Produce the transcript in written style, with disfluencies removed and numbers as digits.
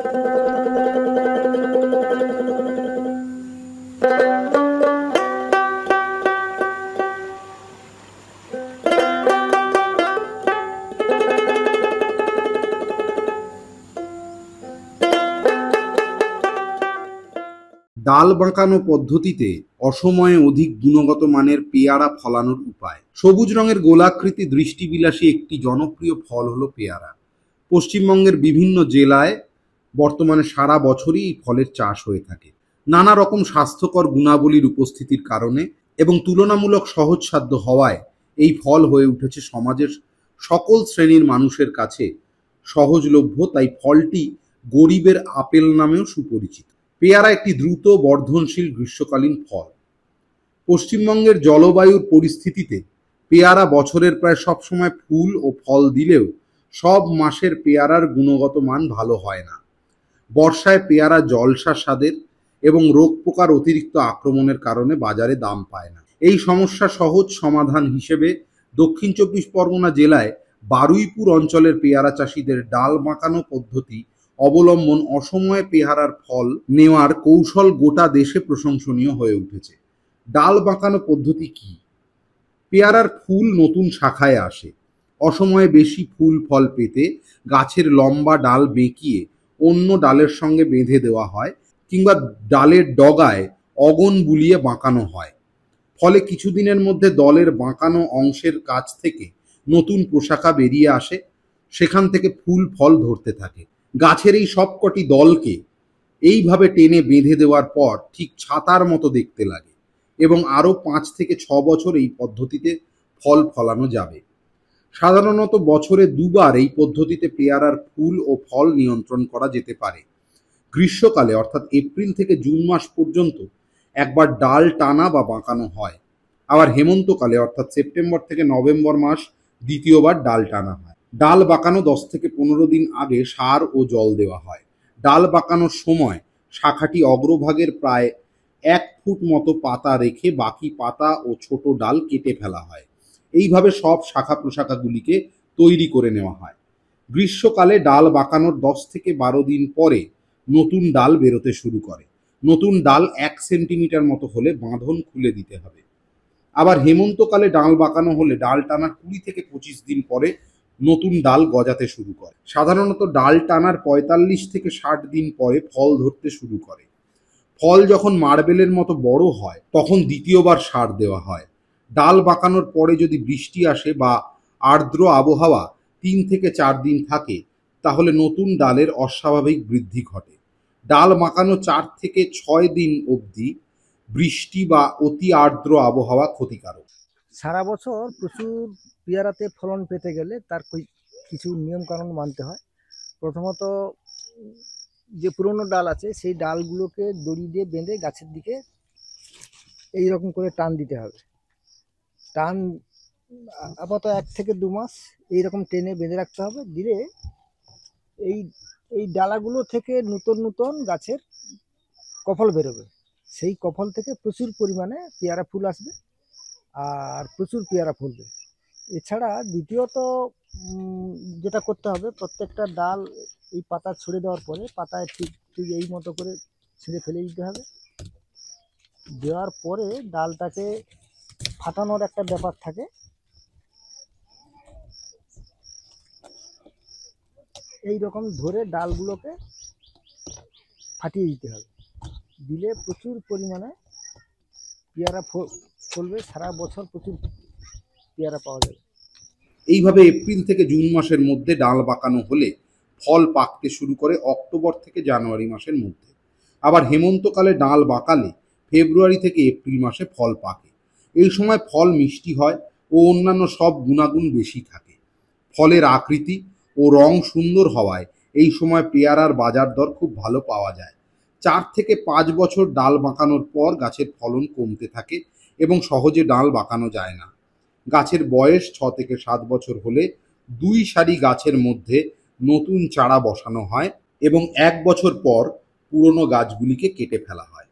ডাল বাঁকানো পদ্ধতিতে অসময়ে অধিক গুণগত মানের পেয়ারা ফলানোর উপায়। সবুজ রঙের গোলাকৃতি দৃষ্টিবিলাসী একটি জনপ্রিয় ফল হলো পেয়ারা। পশ্চিমবঙ্গের বিভিন্ন জেলায় বর্তমানে সারা বছরই এই ফলের চাষ হয়ে থাকে। নানা রকম স্বাস্থ্যকর গুণাবলীর উপস্থিতির কারণে এবং তুলনামূলক সহজসাধ্য হওয়ায় এই ফল হয়ে উঠেছে সমাজের সকল শ্রেণীর মানুষের কাছে সহজলভ্য। তাই ফলটি গরিবের আপেল নামেও সুপরিচিত। পেয়ারা একটি দ্রুত বর্ধনশীল গ্রীষ্মকালীন ফল। পশ্চিমবঙ্গের জলবায়ুর পরিস্থিতিতে পেয়ারা বছরের প্রায় সবসময় ফুল ও ফল দিলেও সব মাসের পেয়ারার গুণগত মান ভালো হয় না। বর্ষায় পেয়ারা জলসা স্বাদের এবং রোগ পোকার অতিরিক্ত আক্রমণের কারণে বাজারে দাম পায় না। এই সমস্যা সহজ সমাধান হিসেবে দক্ষিণ ২৪ পরগনা জেলায় বারুইপুর অঞ্চলের পেয়ারা চাষিদের ডাল বাঁকানো পদ্ধতি অবলম্বন অসময়ে পেয়ারার ফল নেওয়ার কৌশল গোটা দেশে প্রশংসনীয় হয়ে উঠেছে। ডাল বাঁকানো পদ্ধতি কি? পেয়ারার ফুল নতুন শাখায় আসে। অসময়ে বেশি ফুল ফল পেতে গাছের লম্বা ডাল বেঁকিয়ে অন্য ডালের সঙ্গে বেঁধে দেওয়া হয় কিংবা ডালের ডগায় অগন বুলিয়ে বাঁকানো হয়। ফলে কিছুদিনের মধ্যে দলের বাঁকানো অংশের কাছ থেকে নতুন প্রশাখা বেরিয়ে আসে, সেখান থেকে ফুল ফল ধরতে থাকে। গাছের এই সবকটি দলকে এইভাবে টেনে বেঁধে দেওয়ার পর ঠিক ছাতার মতো দেখতে লাগে এবং আরও ৫ থেকে ৬ বছর এই পদ্ধতিতে ফল ফলানো যাবে। সাধারণত বছরে দুবার এই পদ্ধতিতে পেয়ারার ফুল ও ফল নিয়ন্ত্রণ করা যেতে পারে। গ্রীষ্মকালে অর্থাৎ এপ্রিল থেকে জুন মাস পর্যন্ত একবার ডাল টানা বা বাঁকানো হয়। আবার হেমন্তকালে অর্থাৎ সেপ্টেম্বর থেকে নভেম্বর মাস দ্বিতীয়বার ডাল টানা হয়। ডাল বাঁকানো ১০ থেকে ১৫ দিন আগে সার ও জল দেওয়া হয়। ডাল বাঁকানোর সময় শাখাটি অগ্রভাগের প্রায় ১ ফুট মতো পাতা রেখে বাকি পাতা ও ছোট ডাল কেটে ফেলা হয়। এইভাবে সব শাখা প্রশাখাগুলিকে তৈরি করে নেওয়া হয়। গ্রীষ্মকালে ডাল বাঁকানোর ১০ থেকে ১২ দিন পরে নতুন ডাল বেরোতে শুরু করে। নতুন ডাল ১ সেন্টিমিটার মতো হলে বাঁধন খুলে দিতে হবে। আবার হেমন্তকালে ডাল বাঁকানো হলে ডাল টানার ২০ থেকে ২৫ দিন পরে নতুন ডাল গজাতে শুরু করে। সাধারণত ডাল টানার ৪৫ থেকে ৬০ দিন পরে ফল ধরতে শুরু করে। ফল যখন মার্বেলের মতো বড় হয় তখন দ্বিতীয়বার সার দেওয়া হয়। ডাল বাঁকানোর পরে যদি বৃষ্টি আসে বা আর্দ্র আবহাওয়া ৩ থেকে ৪ দিন থাকে তাহলে নতুন ডালের অস্বাভাবিক বৃদ্ধি ঘটে। ডাল বাঁকানো ৪ থেকে ৬ দিন অবধি বৃষ্টি বা অতি আর্দ্র আবহাওয়া ক্ষতিকারক। সারা বছর প্রচুর পেয়ারাতে ফলন পেতে গেলে তার কিছু নিয়মকানুন মানতে হয়। প্রথমত যে পুরনো ডাল আছে সেই ডালগুলোকে দড়ি দিয়ে বেঁধে গাছের দিকে এই রকম করে টান দিতে হবে। টান আপাতত ১ থেকে ২ মাস এইরকম টেনে বেঁধে রাখতে হবে। দিলে এই ডালাগুলো থেকে নতুন নতুন গাছের কফল বেরোবে। সেই কফল থেকে প্রচুর পরিমাণে পেয়ারা ফুল আসবে আর প্রচুর পেয়ারা ফলবে। এছাড়া দ্বিতীয়ত যেটা করতে হবে, প্রত্যেকটা ডাল এই পাতা ছড়ে দেওয়ার পরে পাতায় ঠিক এই মতো করে ছিঁড়ে ফেলে দিতে হবে। দেওয়ার পরে ডালটাকে ফাটানোর একটা ব্যাপার থাকে। এই রকম ধরে ডালগুলোকে ফাটিয়ে দিতে হবে। দিলে প্রচুর পরিমাণে পেয়ারা ফলবে, সারা বছর প্রচুর পেয়ারা পাওয়া যাবে। এইভাবে এপ্রিল থেকে জুন মাসের মধ্যে ডাল বাঁকানো হলে ফল পাকতে শুরু করে অক্টোবর থেকে জানুয়ারি মাসের মধ্যে। আবার হেমন্তকালে ডাল বাঁকালে ফেব্রুয়ারি থেকে এপ্রিল মাসে ফল পাকে। এই সময় ফল মিষ্টি হয় ও অন্যান্য সব গুণাগুণ বেশি থাকে। ফলের আকৃতি ও রং সুন্দর হওয়ায় এই সময় পেয়ারার বাজার দর খুব ভালো পাওয়া যায়। ৪ থেকে ৫ বছর ডাল বাঁকানোর পর গাছের ফলন কমতে থাকে এবং সহজে ডাল বাঁকানো যায় না। গাছের বয়স ৬ থেকে ৭ বছর হলে ২ সারি গাছের মধ্যে নতুন চারা বসানো হয় এবং ১ বছর পর পুরনো গাছগুলিকে কেটে ফেলা হয়।